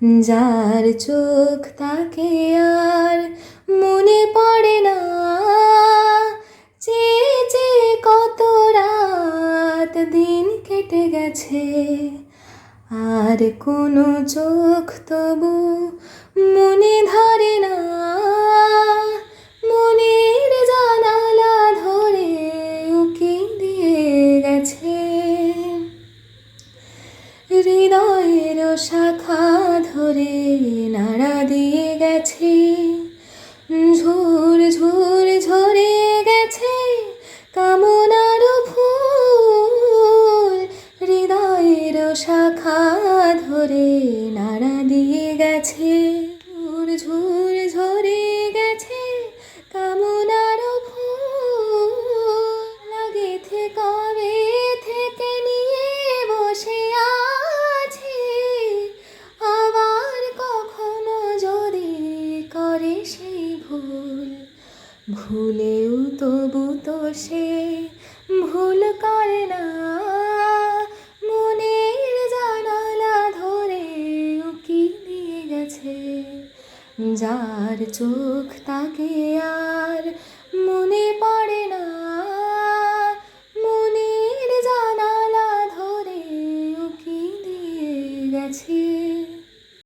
যার চোখ তাকে আর মনে পড়ে না, চেয়ে চেয়ে কত রাত দিন কেটে গেছে, আর কোনো চোখ তবু মনে ধরে না, মনের জানালা ধরে উকি দিয়ে গেছে, হৃদয়ের শাখা ধরে নাড়া দিয়ে গেছে, ঝুর ঝুর ঝরে গেছে কামনার ফুল, হৃদয়ের শাখা ধরে নাড়া দিয়ে গেছে, ঝুর ঝুর ঝরে গেছে কামনার ফুল, লাগে কবে থেকে নিয়ে বসে আছি, আবার কখনো যদি করে সেই ভুল, ভুলেও তবু তো সে ভুল করে না, মনের জানালা ধরে উকি দিয়ে গেছে, যার চোখ তাকে